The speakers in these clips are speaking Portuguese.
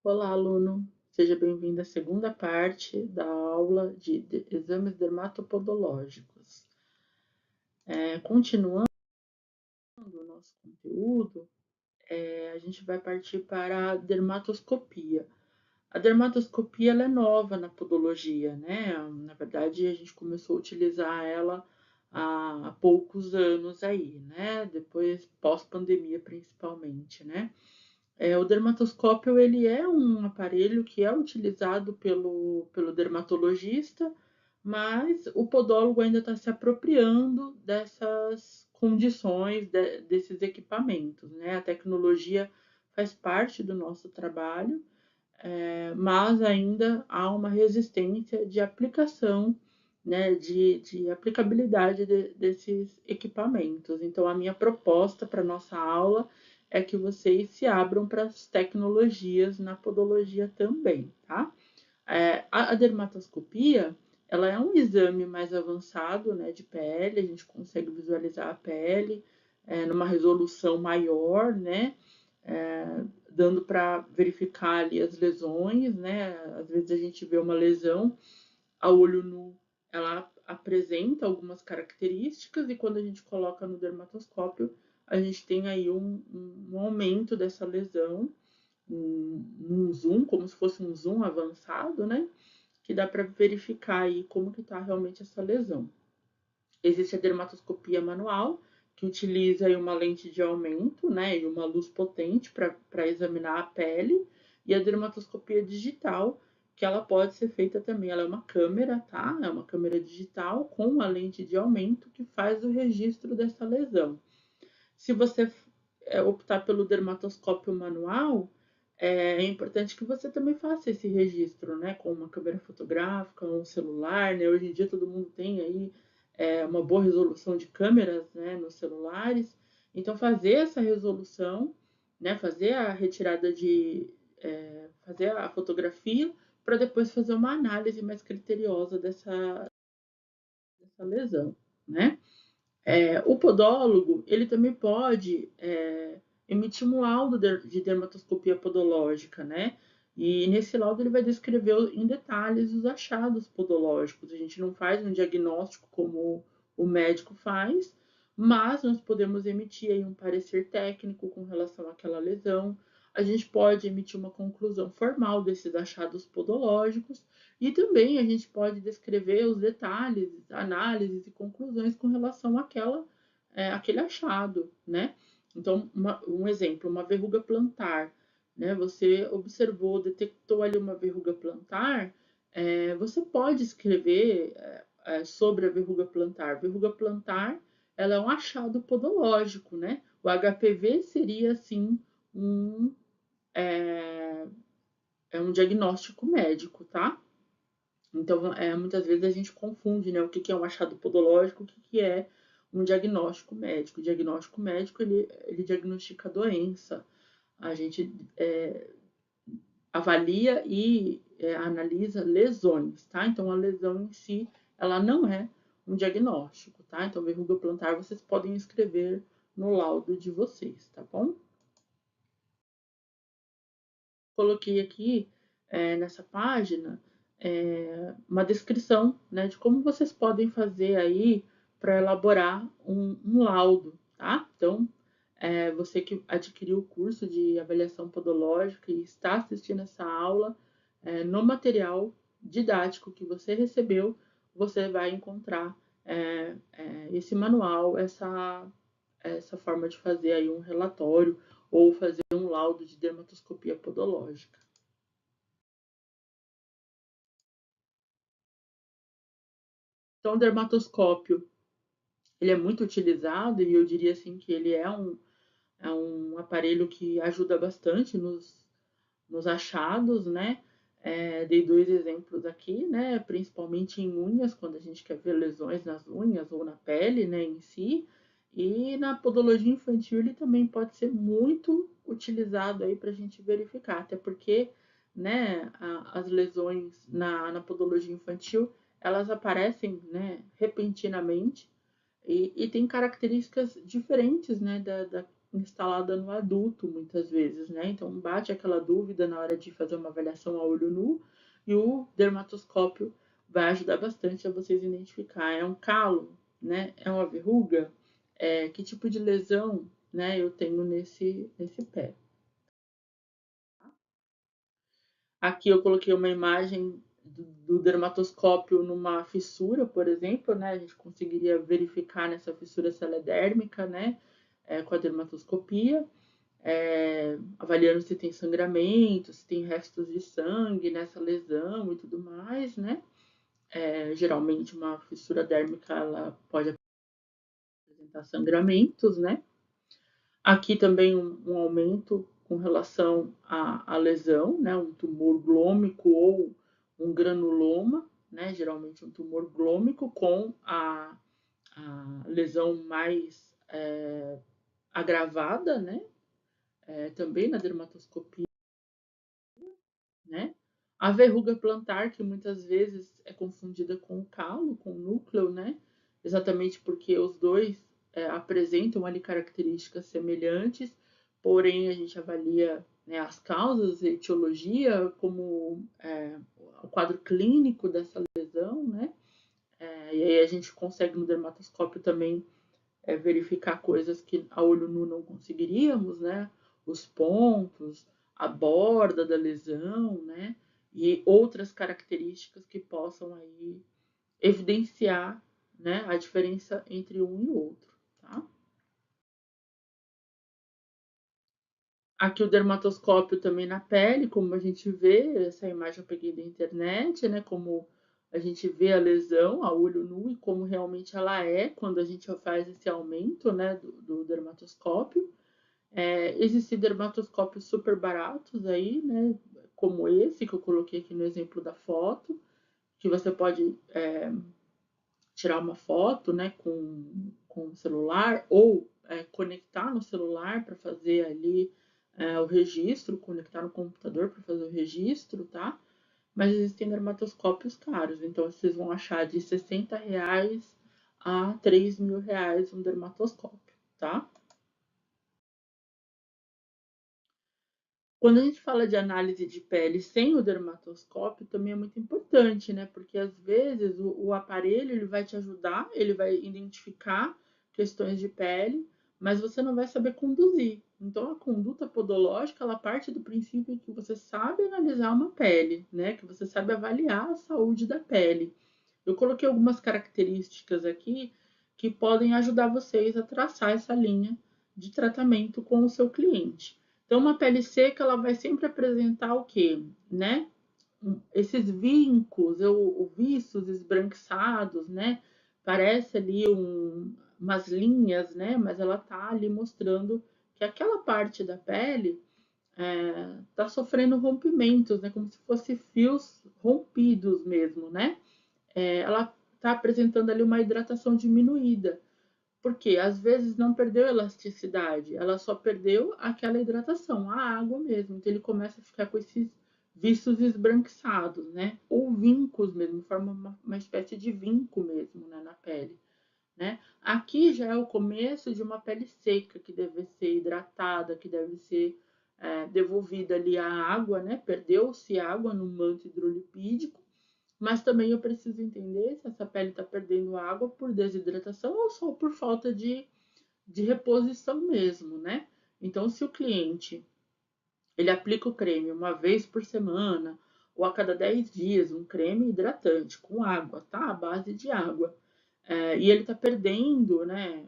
Olá, aluno. Seja bem-vindo à segunda parte da aula de exames dermatopodológicos. Continuando o nosso conteúdo, a gente vai partir para a dermatoscopia. A dermatoscopia ela é nova na podologia, né? Na verdade, a gente começou a utilizar ela há poucos anos aí, né? Depois, pós-pandemia principalmente, né? O dermatoscópio ele é um aparelho que é utilizado pelo dermatologista, mas o podólogo ainda está se apropriando dessas condições, desses equipamentos, né? A tecnologia faz parte do nosso trabalho, mas ainda há uma resistência de aplicação, né, de aplicabilidade desses equipamentos. Então, a minha proposta para a nossa aula é que vocês se abram para as tecnologias na podologia também, tá? A dermatoscopia, ela é um exame mais avançado, né, de pele, a gente consegue visualizar a pele numa resolução maior, né, dando para verificar ali as lesões, né? Às vezes a gente vê uma lesão a olho nu, ela apresenta algumas características e quando a gente coloca no dermatoscópio, a gente tem aí um aumento dessa lesão, um zoom, como se fosse um zoom avançado, né? Que dá para verificar aí como que está realmente essa lesão. Existe a dermatoscopia manual, que utiliza aí uma lente de aumento, né, e uma luz potente para examinar a pele, e a dermatoscopia digital, que ela pode ser feita também, ela é uma câmera, tá? É uma câmera digital com a lente de aumento que faz o registro dessa lesão. Se você optar pelo dermatoscópio manual, é importante que você também faça esse registro, né, com uma câmera fotográfica, um celular, né? Hoje em dia todo mundo tem aí uma boa resolução de câmeras, né, nos celulares. Então fazer essa resolução, né, fazer a retirada fazer a fotografia para depois fazer uma análise mais criteriosa dessa lesão, né? O podólogo, ele também pode emitir um laudo de dermatoscopia podológica, né? E nesse laudo ele vai descrever em detalhes os achados podológicos. A gente não faz um diagnóstico como o médico faz, mas nós podemos emitir aí um parecer técnico com relação àquela lesão. A gente pode emitir uma conclusão formal desses achados podológicos e também a gente pode descrever os detalhes, análises e conclusões com relação àquele achado, né? Então, um exemplo, uma verruga plantar, né? Você observou, detectou ali uma verruga plantar, você pode escrever sobre a verruga plantar. Verruga plantar, ela é um achado podológico, né? O HPV seria, assim, um, é, um diagnóstico médico, tá? Então, muitas vezes a gente confunde, né, o que é um achado podológico, o que é um diagnóstico médico. O diagnóstico médico, ele diagnostica a doença. A gente avalia e analisa lesões, tá? Então, a lesão em si, ela não é um diagnóstico, tá? Então, verruga plantar, vocês podem escrever no laudo de vocês, tá bom? Coloquei aqui nessa página uma descrição, né, de como vocês podem fazer aí para elaborar um laudo, tá? Então, você que adquiriu o curso de avaliação podológica e está assistindo essa aula, no material didático que você recebeu, você vai encontrar esse manual, essa forma de fazer aí um relatório ou fazer um laudo de dermatoscopia podológica. Então, o dermatoscópio, ele é muito utilizado e eu diria assim que ele é um aparelho que ajuda bastante nos achados, né? Dei dois exemplos aqui, né? Principalmente em unhas, quando a gente quer ver lesões nas unhas ou na pele, né, em si. E na podologia infantil ele também pode ser muito utilizado aí para a gente verificar, até porque, né, as lesões na podologia infantil elas aparecem, né, repentinamente e tem características diferentes, né, instalada no adulto, muitas vezes, né? Então, bate aquela dúvida na hora de fazer uma avaliação a olho nu, e o dermatoscópio vai ajudar bastante a vocês identificar. É um calo, né? É uma verruga? Que tipo de lesão, né, eu tenho nesse pé? Aqui eu coloquei uma imagem do dermatoscópio numa fissura, por exemplo, né? A gente conseguiria verificar nessa fissura se ela é dérmica, né? Com a dermatoscopia, avaliando se tem sangramento, se tem restos de sangue nessa lesão e tudo mais, né? Geralmente uma fissura dérmica ela pode apresentar sangramentos, né? Aqui também um aumento com relação à lesão, né? Um tumor glômico ou um granuloma, né? Geralmente um tumor glômico com a lesão mais agravada, né? Também na dermatoscopia, né? A verruga plantar, que muitas vezes é confundida com o calo, com o núcleo, né? Exatamente porque os dois apresentam ali características semelhantes, porém a gente avalia, né, as causas, a etiologia, como o quadro clínico dessa lesão, né? E aí a gente consegue no dermatoscópio também verificar coisas que a olho nu não conseguiríamos, né? Os pontos, a borda da lesão, né? E outras características que possam aí evidenciar, né, a diferença entre um e outro, tá? Aqui o dermatoscópio também na pele, como a gente vê, essa imagem eu peguei da internet, né? Como a gente vê a lesão a olho nu e como realmente ela é quando a gente faz esse aumento, né, do dermatoscópio. Existem dermatoscópios super baratos aí, né? Como esse que eu coloquei aqui no exemplo da foto, que você pode tirar uma foto, né, com o celular ou conectar no celular para fazer ali o registro, conectar no computador para fazer o registro, tá? Mas existem dermatoscópios caros, então vocês vão achar de R$ 60 a R$ 3.000 um dermatoscópio, tá? Quando a gente fala de análise de pele sem o dermatoscópio, também é muito importante, né? Porque às vezes o aparelho ele vai te ajudar, ele vai identificar questões de pele, mas você não vai saber conduzir. Então a conduta podológica ela parte do princípio que você sabe analisar uma pele, né? Que você sabe avaliar a saúde da pele. Eu coloquei algumas características aqui que podem ajudar vocês a traçar essa linha de tratamento com o seu cliente. Então, uma pele seca, ela vai sempre apresentar o quê? Né? Esses vincos, ou viços esbranquiçados, né? Parece ali umas linhas, né? Mas ela tá ali mostrando que aquela parte da pele tá sofrendo rompimentos, né? Como se fossem fios rompidos mesmo, né? Ela está apresentando ali uma hidratação diminuída. Porque às vezes não perdeu elasticidade, ela só perdeu aquela hidratação, a água mesmo. Então ele começa a ficar com esses viços esbranquiçados, né? Ou vincos mesmo, forma uma espécie de vinco mesmo, né, na pele. Né? Aqui já é o começo de uma pele seca, que deve ser hidratada, que deve ser devolvida ali a água, né? Perdeu-se água no manto hidrolipídico, mas também eu preciso entender se essa pele está perdendo água por desidratação ou só por falta de reposição mesmo, né? Então, se o cliente ele aplica o creme uma vez por semana ou a cada 10 dias, um creme hidratante com água, tá? A base de água, e ele está perdendo, né,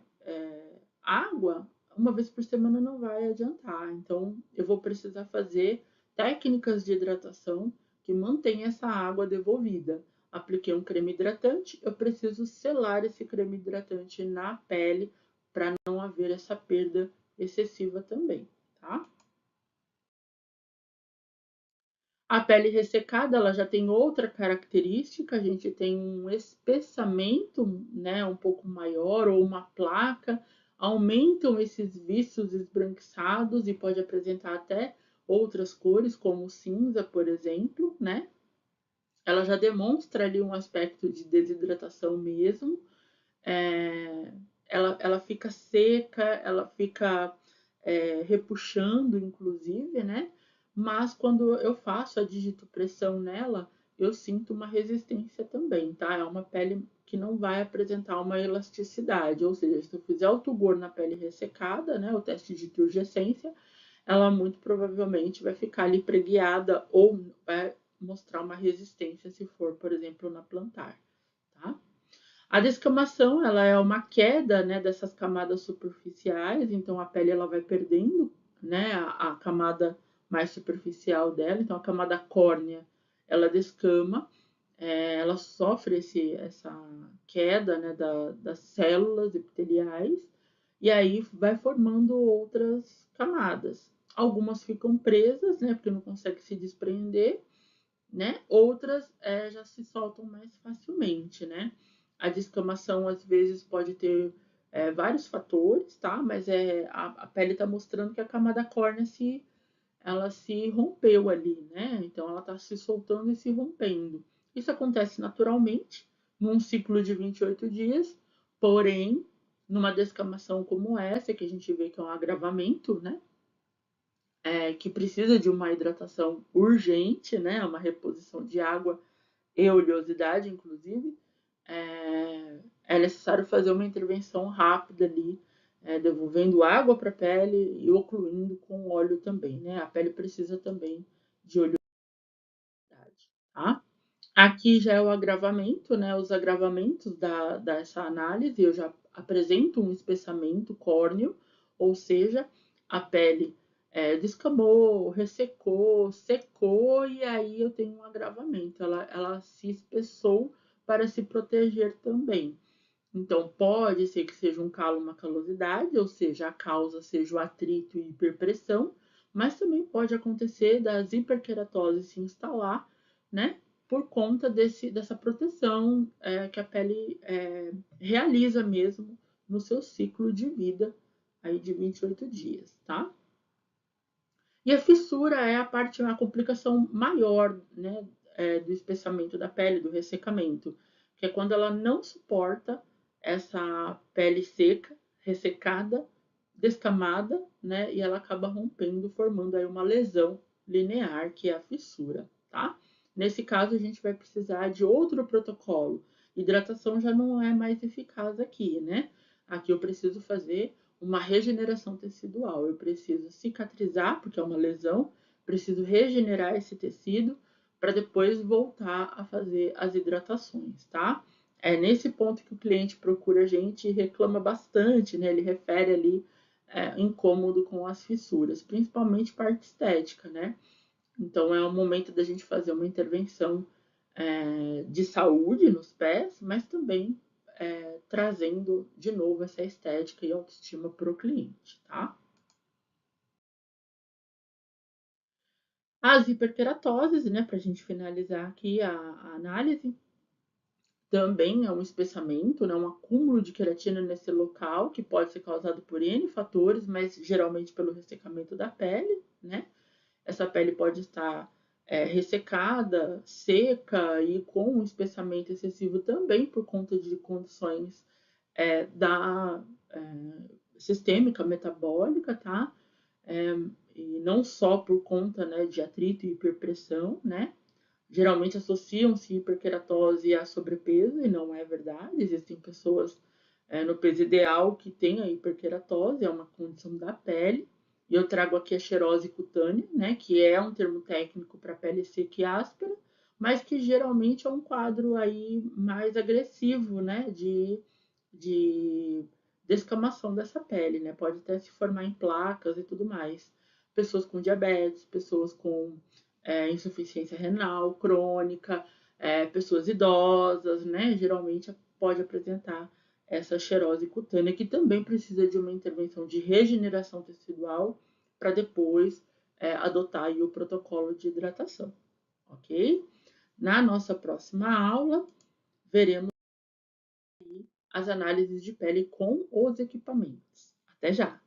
água, uma vez por semana não vai adiantar. Então, eu vou precisar fazer técnicas de hidratação que mantenham essa água devolvida. Apliquei um creme hidratante, eu preciso selar esse creme hidratante na pele para não haver essa perda excessiva também, tá? A pele ressecada, ela já tem outra característica, a gente tem um espessamento, né, um pouco maior ou uma placa, aumentam esses viços esbranquiçados e pode apresentar até outras cores, como cinza, por exemplo, né? Ela já demonstra ali um aspecto de desidratação mesmo, ela fica seca, ela fica repuxando, inclusive, né? Mas quando eu faço a digitopressão nela, eu sinto uma resistência também, tá? É uma pele que não vai apresentar uma elasticidade, ou seja, se eu fizer autogor na pele ressecada, né, o teste de turgescência, ela muito provavelmente vai ficar ali preguiada ou vai mostrar uma resistência se for, por exemplo, na plantar, tá? A descamação, ela é uma queda, né, dessas camadas superficiais, então a pele ela vai perdendo, né, a camada mais superficial dela, então a camada córnea, ela descama, ela sofre essa queda, né, das células epiteliais, e aí vai formando outras camadas. Algumas ficam presas, né, porque não consegue se desprender, né? Outras já se soltam mais facilmente, né? A descamação às vezes pode ter vários fatores, tá? Mas a pele está mostrando que a camada córnea ela se rompeu ali, né? Então ela está se soltando e se rompendo. Isso acontece naturalmente num ciclo de 28 dias, porém, numa descamação como essa, que a gente vê que é um agravamento, né? Que precisa de uma hidratação urgente, né? Uma reposição de água e oleosidade, inclusive, é necessário fazer uma intervenção rápida ali, devolvendo água para a pele e ocluindo com óleo também, né? A pele precisa também de oleosidade, tá? Aqui já é o agravamento, né? Os agravamentos dessa análise, eu já apresento um espessamento córneo, ou seja, a pele descamou, ressecou, secou, e aí eu tenho um agravamento. Ela se espessou para se proteger também. Então, pode ser que seja um calo, uma calosidade, ou seja, a causa seja o atrito e hiperpressão, mas também pode acontecer das hiperqueratoses se instalar, né, por conta dessa proteção que a pele realiza mesmo no seu ciclo de vida aí de 28 dias, tá? E a fissura é a complicação maior, né, do espessamento da pele, do ressecamento, que é quando ela não suporta essa pele seca, ressecada, descamada, né, e ela acaba rompendo, formando aí uma lesão linear, que é a fissura, tá? Nesse caso, a gente vai precisar de outro protocolo. Hidratação já não é mais eficaz aqui, né? Aqui eu preciso fazer uma regeneração tecidual. Eu preciso cicatrizar, porque é uma lesão, preciso regenerar esse tecido para depois voltar a fazer as hidratações, tá? É nesse ponto que o cliente procura a gente e reclama bastante, né? Ele refere ali incômodo com as fissuras, principalmente parte estética, né? Então é o momento da gente fazer uma intervenção de saúde nos pés, mas também trazendo de novo essa estética e autoestima para o cliente, tá? As hiperkeratoses, né, para a gente finalizar aqui a análise, também é um espessamento, né, um acúmulo de queratina nesse local, que pode ser causado por N fatores, mas geralmente pelo ressecamento da pele, né? Essa pele pode estar ressecada, seca e com um espessamento excessivo também por conta de condições da sistêmica metabólica, tá? E não só por conta, né, de atrito e hiperpressão, né? Geralmente associam-se hiperkeratose a sobrepeso e não é verdade. Existem pessoas no peso ideal que têm a hiperkeratose, é uma condição da pele. E eu trago aqui a xerose cutânea, né, que é um termo técnico para pele seca e áspera, mas que geralmente é um quadro aí mais agressivo, né, de descamação dessa pele, né? Pode até se formar em placas e tudo mais. Pessoas com diabetes, pessoas com insuficiência renal crônica, pessoas idosas, né? Geralmente pode apresentar essa xerose cutânea, que também precisa de uma intervenção de regeneração tecidual para depois adotar o protocolo de hidratação, ok? Na nossa próxima aula, veremos as análises de pele com os equipamentos. Até já!